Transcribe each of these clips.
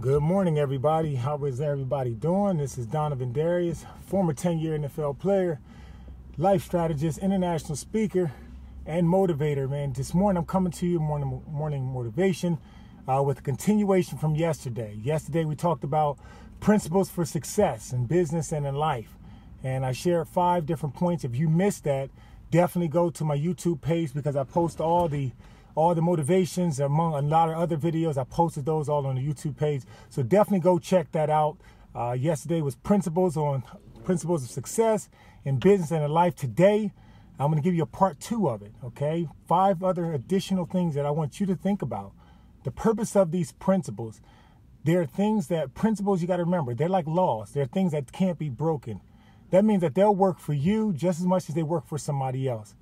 Good morning, everybody. How is everybody doing? This is Donovin Darius, former 10-year NFL player, life strategist, international speaker, and motivator, man. This morning, I'm coming to you, morning motivation, with a continuation from yesterday. Yesterday, we talked about principles for success in business and in life. And I shared 5 different points. If you missed that, definitely go to my YouTube page because I post all the motivations among a lot of other videos. I posted those all on the YouTube page. So definitely go check that out. Yesterday was principles of success in business and in life. Today, I'm going to give you a part 2 of it, okay? 5 other additional things that I want you to think about. The purpose of these principles, principles you got to remember, they're like laws. They're things that can't be broken. That means that they'll work for you just as much as they work for somebody else.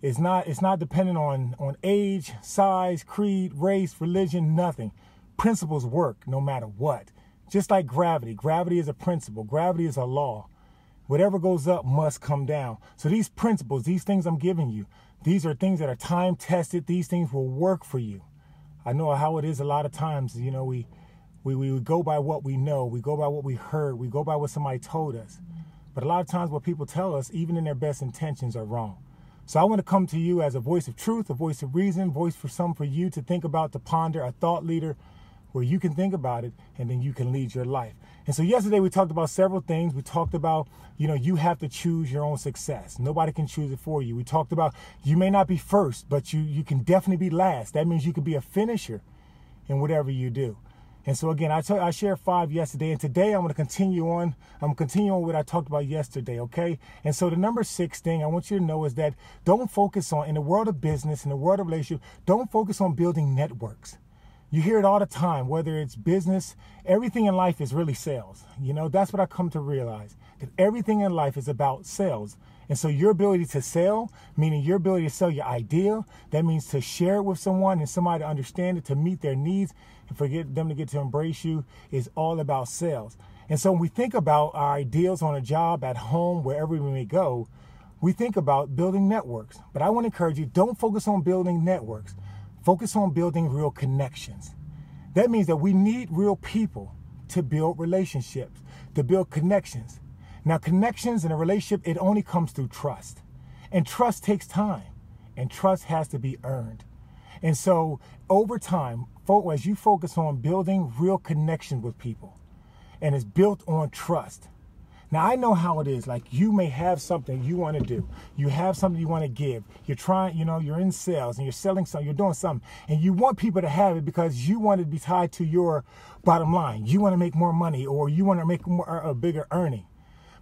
It's not dependent on age, size, creed, race, religion, nothing. Principles work no matter what. Just like gravity. Gravity is a principle. Gravity is a law. Whatever goes up must come down. So these principles, these things I'm giving you, these are things that are time tested. These things will work for you. I know how it is a lot of times. You know, we go by what we know. We go by what we heard. We go by what somebody told us. But a lot of times what people tell us, even in their best intentions, are wrong. So I want to come to you as a voice of truth, a voice of reason, voice for you to think about, to ponder, a thought leader where you can think about it and then you can lead your life. And so yesterday we talked about several things. We talked about, you have to choose your own success. Nobody can choose it for you. We talked about you may not be first, but you can definitely be last. That means you could be a finisher in whatever you do. And so again, I shared 5 yesterday, and today I'm going to continue on. I'm going to continue on what I talked about yesterday, okay? And so the number 6 thing I want you to know is that don't focus on, in the world of business, in the world of relationship, don't focus on building networks. You hear it all the time, whether it's business, everything in life is really sales. That's what I come to realize, that everything in life is about sales. And so your ability to sell, meaning your ability to sell your idea, that means to share it with someone and somebody to understand it, to meet their needs, and for them to get to embrace you, is all about sales. And so when we think about our ideals on a job, at home, wherever we may go, we think about building networks. But I want to encourage you, don't focus on building networks. Focus on building real connections. That means that we need real people to build relationships, to build connections. Now, connections in a relationship, it only comes through trust. And trust takes time. And trust has to be earned. And so, over time, as you focus on building real connections with people, and it's built on trust. Now, I know how it is. Like, you may have something you want to do. You have something you want to give. You're trying, you're in sales and you're selling something, you're doing something. And you want people to have it because you want it to be tied to your bottom line. You want to make more money, or you want to make a bigger earning.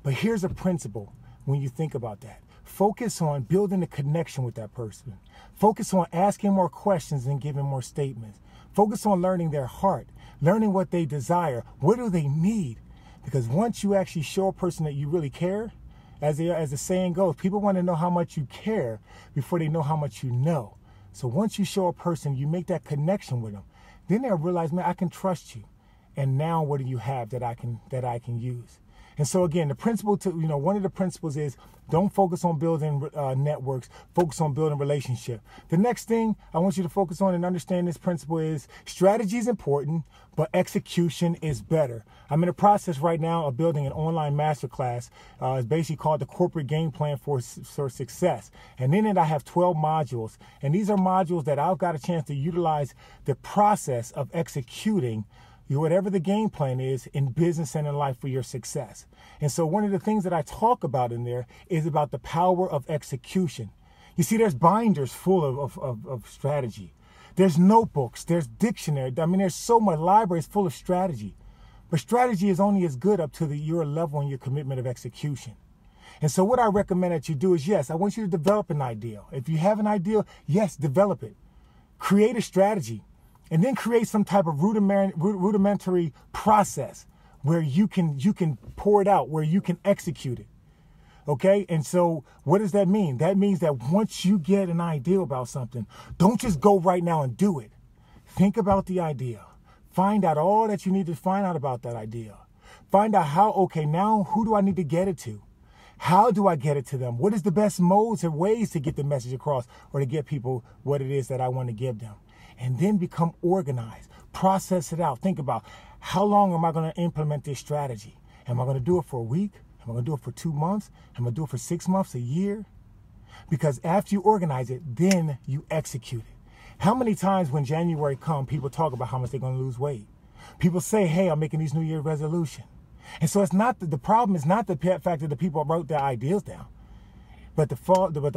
But here's a principle when you think about that. Focus on building a connection with that person. Focus on asking more questions and giving more statements. Focus on learning their heart, learning what they desire. What do they need? Because once you actually show a person that you really care, as the saying goes, people want to know how much you care before they know how much you know. So once you show a person, you make that connection with them, then they'll realize, man, I can trust you. And now what do you have that I can use? And so again, the principle one of the principles is don't focus on building networks, focus on building relationships. The next thing I want you to focus on and understand this principle is strategy is important, but execution is better. I'm in the process right now of building an online masterclass. It's basically called the Corporate Game Plan for Success. And in it, I have 12 modules. And these are modules that I've got a chance to utilize the process of executing whatever the game plan is in business and in life for your success. And so one of the things that I talk about in there is about the power of execution. You see, there's binders full of strategy. There's notebooks, there's dictionary. There's so much libraries full of strategy. But strategy is only as good up to your level and your commitment of execution. And so what I recommend that you do is, yes, I want you to develop an idea. If you have an idea, yes, develop it. Create a strategy. And then create some type of rudimentary process where you can pour it out, where you can execute it. Okay? And so what does that mean? That means that once you get an idea about something, don't just go right now and do it. Think about the idea. Find out all that you need to find out about that idea. Find out now who do I need to get it to? How do I get it to them? What is the best modes and ways to get the message across or to get people what it is that I want to give them? And then become organized. Process it out. Think about, how long am I going to implement this strategy? Am I going to do it for a week? Am I going to do it for 2 months? Am I going to do it for 6 months, a year? Because after you organize it, then you execute it. How many times when January comes, people talk about how much they're going to lose weight? People say, hey, I'm making these New Year resolutions. And so it's not the problem is not the fact that the people wrote their ideas down, but the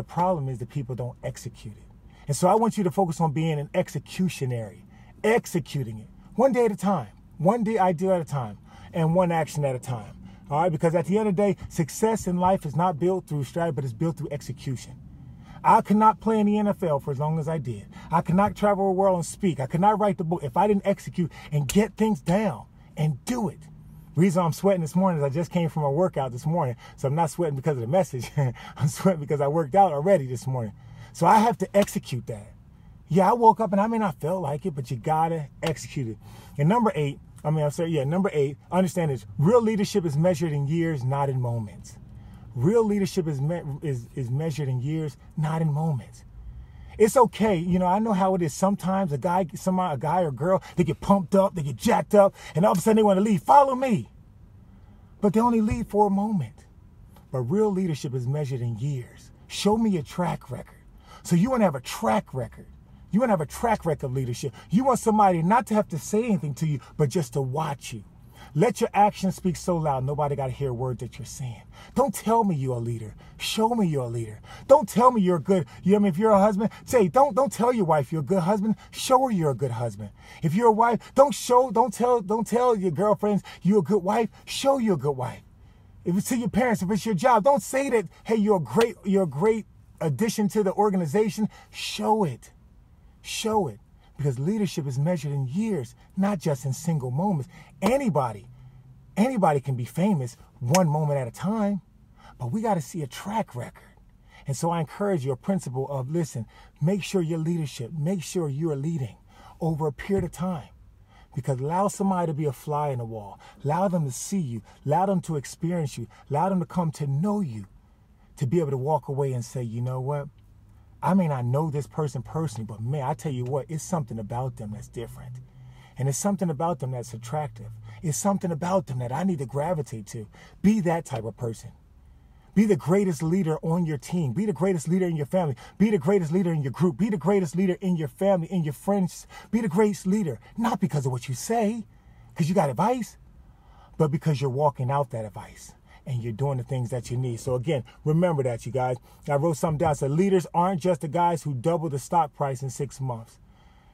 problem is that people don't execute it. And so I want you to focus on being an executionary, executing it one day at a time, one day idea at a time, and one action at a time. All right, because at the end of the day, success in life is not built through strategy, but it's built through execution. I could not play in the NFL for as long as I did. I could not travel the world and speak. I could not write the book if I didn't execute and get things down and do it. The reason I'm sweating this morning is I just came from a workout this morning, so I'm not sweating because of the message. I'm sweating because I worked out already this morning. So I have to execute that. Yeah, I woke up and I may not feel like it, but you gotta execute it. And number 8, understand this. Real leadership is measured in years, not in moments. Real leadership is measured in years, not in moments. It's okay. You know, I know how it is. Sometimes a guy or girl, they get pumped up, they get jacked up, and all of a sudden they want to leave. Follow me. But they only leave for a moment. But real leadership is measured in years. Show me a track record. So you want to have a track record. You want to have a track record of leadership. You want somebody not to have to say anything to you, but just to watch you. Let your actions speak so loud, nobody got to hear a word that you're saying. Don't tell me you're a leader. Show me you're a leader. Don't tell me you're good. If you're a husband, say, don't tell your wife you're a good husband. Show her you're a good husband. If you're a wife, don't tell your girlfriends you're a good wife. Show you're a good wife. If it's to your parents, if it's your job, don't say that, hey, you're a great addition to the organization. Show it. Show it. Because leadership is measured in years, not just in single moments. Anybody can be famous one moment at a time, but we got to see a track record. And so I encourage you, a principle of, listen, make sure your leadership, make sure you're leading over a period of time. Because allow somebody to be a fly in the wall. Allow them to see you. Allow them to experience you. Allow them to come to know you, to be able to walk away and say, you know what? I may not know this person personally, but man, I tell you what, it's something about them that's different. And it's something about them that's attractive. It's something about them that I need to gravitate to. Be that type of person. Be the greatest leader on your team. Be the greatest leader in your family. Be the greatest leader in your group. Be the greatest leader in your family, in your friends. Be the greatest leader, not because of what you say, because you got advice, but because you're walking out that advice. And you're doing the things that you need. So again, remember that, you guys. I wrote something down. So leaders aren't just the guys who double the stock price in 6 months.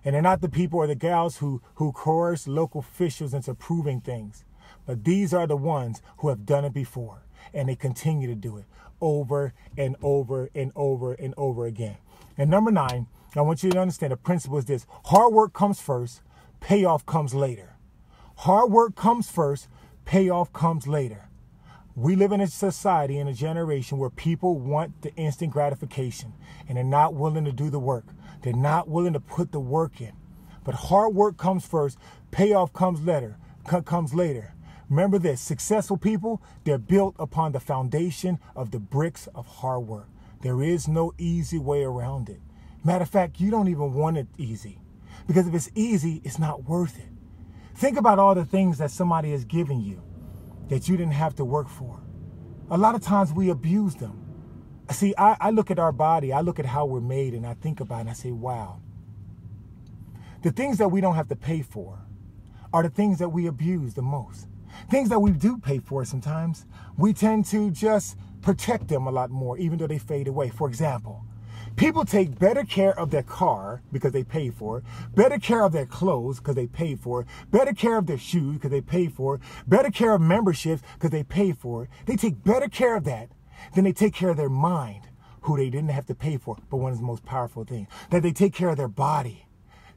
And they're not the people or the gals who coerce local officials into proving things. But these are the ones who have done it before. And they continue to do it over and over and over and over again. And number 9, I want you to understand the principle is this. Hard work comes first. Payoff comes later. Hard work comes first. Payoff comes later. We live in a society, in a generation where people want the instant gratification and they're not willing to do the work. They're not willing to put the work in. But hard work comes first. Payoff comes later. Remember this, successful people, they're built upon the foundation of the bricks of hard work. There is no easy way around it. Matter of fact, you don't even want it easy. Because if it's easy, it's not worth it. Think about all the things that somebody has given you that you didn't have to work for. A lot of times we abuse them. See, I look at our body, I look at how we're made, and I think about it, and I say, wow. The things that we don't have to pay for are the things that we abuse the most. Things that we do pay for sometimes, we tend to just protect them a lot more, even though they fade away. For example, people take better care of their car because they pay for it, better care of their clothes because they pay for it, better care of their shoes because they pay for it, better care of memberships because they pay for it. They take better care of that than they take care of their mind, who they didn't have to pay for, but one of the most powerful things. That they take care of their body,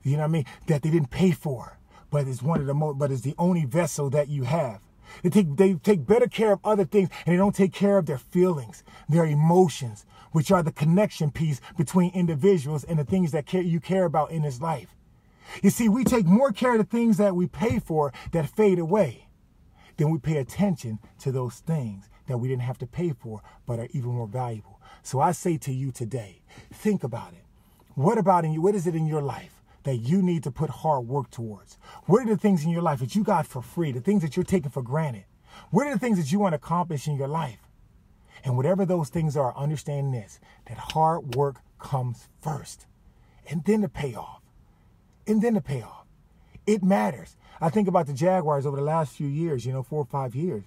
you know what I mean, that they didn't pay for, but it's one of the most, but it's the only vessel that you have. They take better care of other things, and they don't take care of their feelings, their emotions, which are the connection piece between individuals and the things that you care about in this life. You see, we take more care of the things that we pay for that fade away than we pay attention to those things that we didn't have to pay for but are even more valuable. So I say to you today, think about it. What is it in your life that you need to put hard work towards? What are the things in your life that you got for free, the things that you're taking for granted? What are the things that you want to accomplish in your life? And whatever those things are, understand this, that hard work comes first. And then the payoff. And then the payoff. It matters. I think about the Jaguars over the last few years, 4 or 5 years.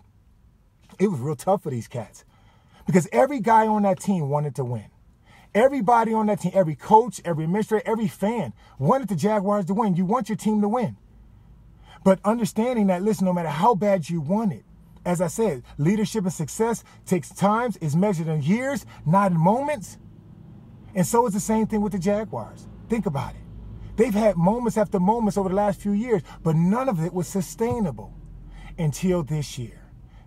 It was real tough for these cats. Because every guy on that team wanted to win. Everybody on that team, every coach, every administrator, every fan wanted the Jaguars to win. You want your team to win. But understanding that, listen, no matter how bad you want it, as I said, leadership and success takes time, is measured in years, not in moments. And so it's the same thing with the Jaguars. Think about it. They've had moments after moments over the last few years, but none of it was sustainable until this year.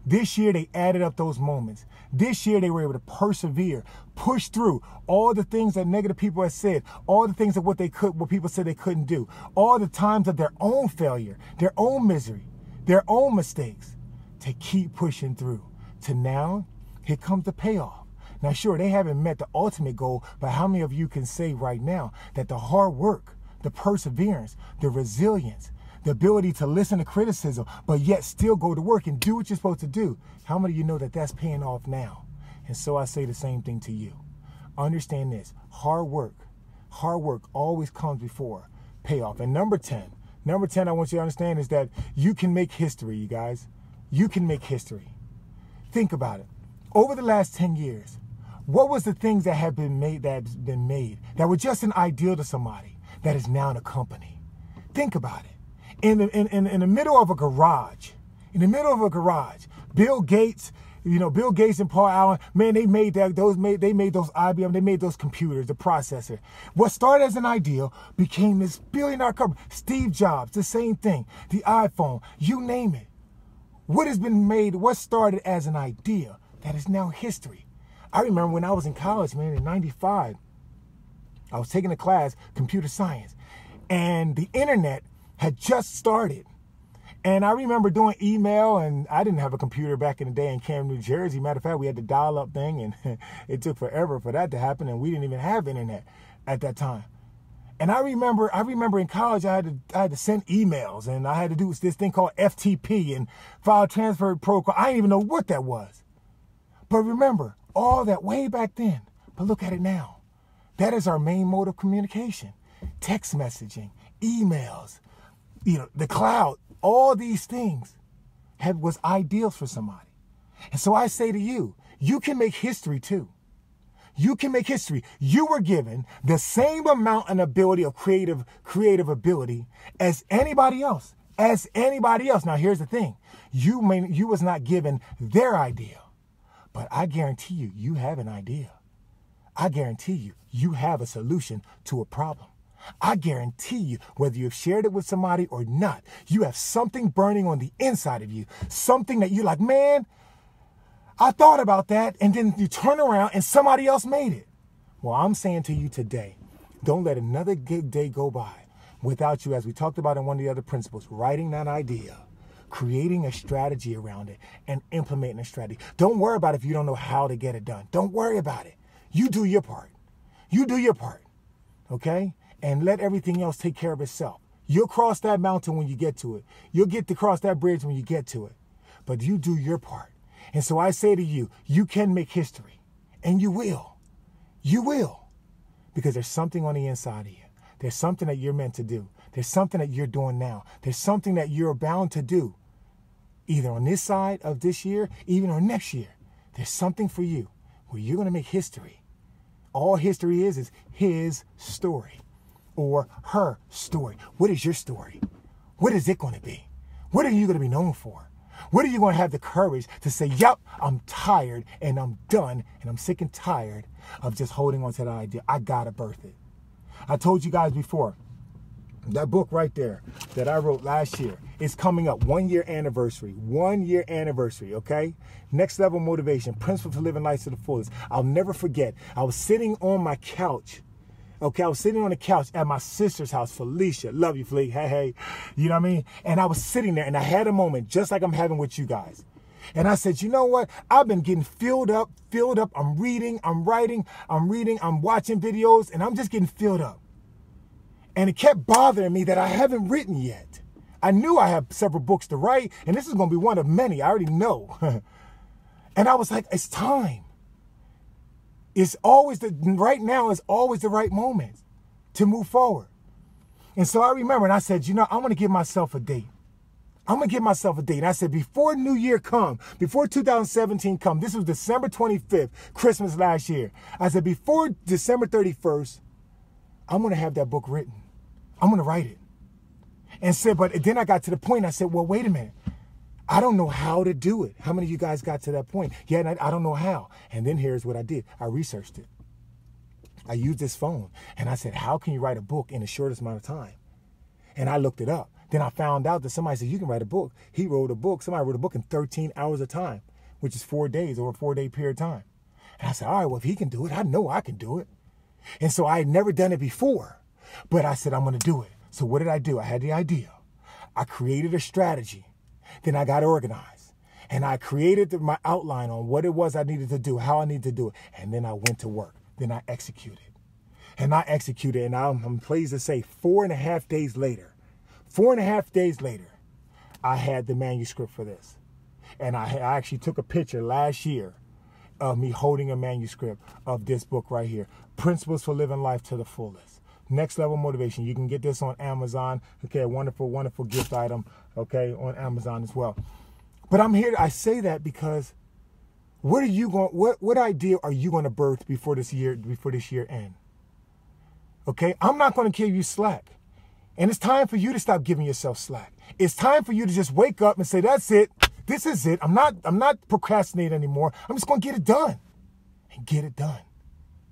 This year, they added up those moments. This year, they were able to persevere, push through all the things that negative people had said, all the things of what people said they couldn't do, all the times of their own failure, their own misery, their own mistakes, to keep pushing through. To now, here comes the payoff. Now, sure, they haven't met the ultimate goal, but how many of you can say right now that the hard work, the perseverance, the resilience, the ability to listen to criticism, but yet still go to work and do what you're supposed to do, how many of you know that that's paying off now? And so I say the same thing to you. Understand this, hard work always comes before payoff. And number 10 I want you to understand is that you can make history, you guys. You can make history. Think about it. Over the last 10 years, what was the things that have been made, that were just an ideal to somebody that is now in a company? Think about it. In the middle of a garage, Bill Gates, Bill Gates and Paul Allen, man, they made those IBM, they made those computers, the processor. What started as an ideal became this billion-dollar company. Steve Jobs, the same thing. The iPhone, you name it. What has been made, what started as an idea that is now history. I remember when I was in college, man, in 95, I was taking a class, computer science, and the internet had just started. And I remember doing email, and I didn't have a computer back in the day in Camden, New Jersey. Matter of fact, we had the dial-up thing, and it took forever for that to happen, and we didn't even have internet at that time. And I remember in college, I had to send emails, and I had to do this thing called FTP and file transfer protocol. I didn't even know what that was. But remember, all that way back then. But look at it now. That is our main mode of communication. Text messaging, emails, the cloud, all these things was ideals for somebody. And so I say to you, you can make history too. You can make history. You were given the same amount and ability of creative ability as anybody else. Now here's the thing. You was not given their idea, but I guarantee you, you have an idea. I guarantee you, you have a solution to a problem. I guarantee you, whether you've shared it with somebody or not, you have something burning on the inside of you, something that you're like, man, I thought about that, and then you turn around and somebody else made it. Well, I'm saying to you today, don't let another day go by without you, as we talked about in one of the other principles, writing that idea, creating a strategy around it, and implementing a strategy. Don't worry about if you don't know how to get it done. Don't worry about it. You do your part. You do your part, okay? And let everything else take care of itself. You'll cross that mountain when you get to it. You'll get to cross that bridge when you get to it. But you do your part. And so I say to you, you can make history. And you will. You will. Because there's something on the inside of you. There's something that you're meant to do. There's something that you're doing now. There's something that you're bound to do. Either on this side of this year, even or next year. There's something for you where you're going to make history. All history is his story. Or her story. What is your story? What is it going to be? What are you going to be known for? What are you going to have the courage to say, yep, I'm tired and I'm done and I'm sick and tired of just holding on to that idea. I got to birth it. I told you guys before, that book right there that I wrote last year is coming up. 1 year anniversary. 1 year anniversary, okay? Next Level Motivation, Principles for Living Life to the Fullest. I'll never forget. I was sitting on my couch. Okay, I was sitting on the couch at my sister's house, Felicia. Love you, Felicia. Hey. You know what I mean? And I was sitting there and I had a moment just like I'm having with you guys. And I said, you know what? I've been getting filled up. I'm reading, I'm writing, I'm watching videos, and I'm just getting filled up. And it kept bothering me that I haven't written yet. I knew I had several books to write, and this is going to be one of many. I already know. And I was like, it's time. It's always right now is always the right moment to move forward. And so I remember, and I said, I'm going to give myself a date. I'm going to give myself a date. And I said, before New Year come, before 2017 come, this was December 25th, Christmas last year. I said, before December 31st, I'm going to have that book written. I'm going to write it. And said, but then I got to the point, I said, well, wait a minute. I don't know how to do it. How many of you guys got to that point? Yeah, and I don't know how. And then here's what I did. I researched it. I used this phone. And I said, how can you write a book in the shortest amount of time? And I looked it up. Then I found out that somebody said, you can write a book. He wrote a book. Somebody wrote a book in 13 hours of time, which is 4 days, over a 4-day period of time. And I said, all right, well, if he can do it, I know I can do it. And so I had never done it before. But I said, I'm going to do it. So what did I do? I had the idea. I created a strategy. Then I got organized. And I created my outline on what it was I needed to do, how I needed to do it. And then I went to work. Then I executed. And I'm pleased to say 4.5 days later, 4.5 days later, I had the manuscript for this. And I actually took a picture last year of me holding a manuscript of this book right here, Principles for Living Life to the Fullest. Next Level Motivation. You can get this on Amazon. Okay, a wonderful, wonderful gift item. Okay, on Amazon as well. But I'm here. I say that because what idea are you going to birth before this year ends? Okay, I'm not going to give you slack. And it's time for you to stop giving yourself slack. It's time for you to just wake up and say, that's it. This is it. I'm not procrastinating anymore. I'm just going to get it done. And get it done.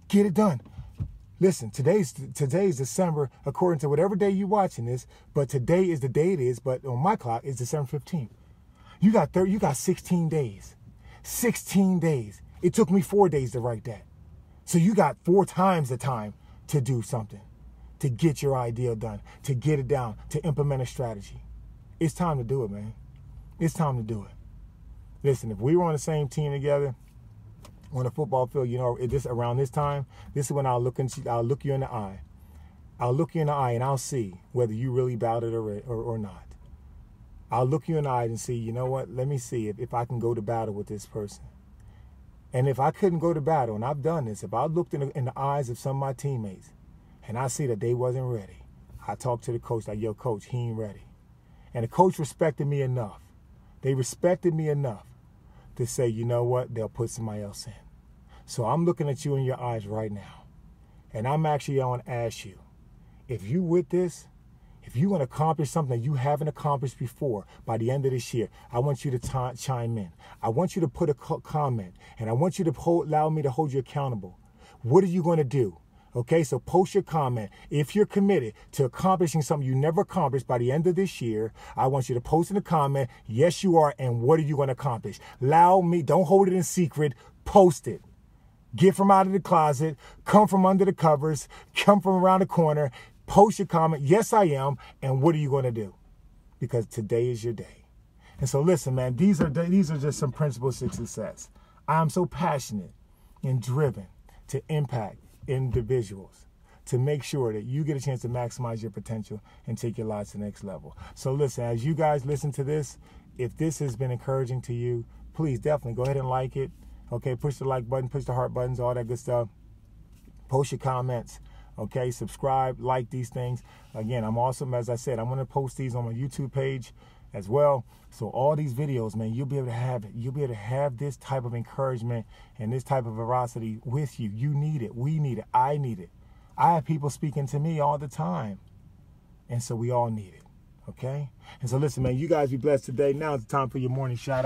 Get it done. Listen, today's December, according to whatever day you're watching this, but today is the day it is, but on my clock, it's December 15th. You got 16 days. 16 days. It took me 4 days to write that. So you got 4 times the time to do something, to get your idea done, to get it down, to implement a strategy. It's time to do it, man. It's time to do it. Listen, if we were on the same team together, on the football field, around this time, this is when I'll look you in the eye. I'll look you in the eye and I'll see whether you really about it or not. I'll look you in the eye and see, you know what, let me see if I can go to battle with this person. And if I couldn't go to battle, and I've done this, if I looked in the eyes of some of my teammates and I see that they wasn't ready, I talked to the coach like, yo, coach, he ain't ready. And the coach respected me enough. They respected me enough to say, you know what, they'll put somebody else in. So I'm looking at you in your eyes right now. And I'm actually going to ask you, if you with this, if you want to accomplish something that you haven't accomplished before by the end of this year, I want you to chime in. I want you to put a comment, and I want you to allow me to hold you accountable. What are you going to do? Okay, so post your comment. If you're committed to accomplishing something you never accomplished by the end of this year, I want you to post in the comment, yes, you are, and what are you going to accomplish? Allow me, don't hold it in secret, post it. Get from out of the closet, come from under the covers, come from around the corner, post your comment, yes, I am, and what are you going to do? Because today is your day. And so listen, man, these are just some principles of success. I am so passionate and driven to impact individuals, to make sure that you get a chance to maximize your potential and take your lives to the next level. So listen, as you guys listen to this, if this has been encouraging to you, please definitely go ahead and like it. Okay, push the like button, push the heart buttons, all that good stuff. Post your comments. Okay, subscribe, like these things. Again, I'm awesome. As I said, I'm going to post these on my YouTube page as well. So all these videos, man, you'll be able to have it. You'll be able to have this type of encouragement and this type of veracity with you. You need it. We need it. I need it. I have people speaking to me all the time. And so we all need it. Okay? And so listen, man, you guys be blessed today. Now it's time for your morning shout out.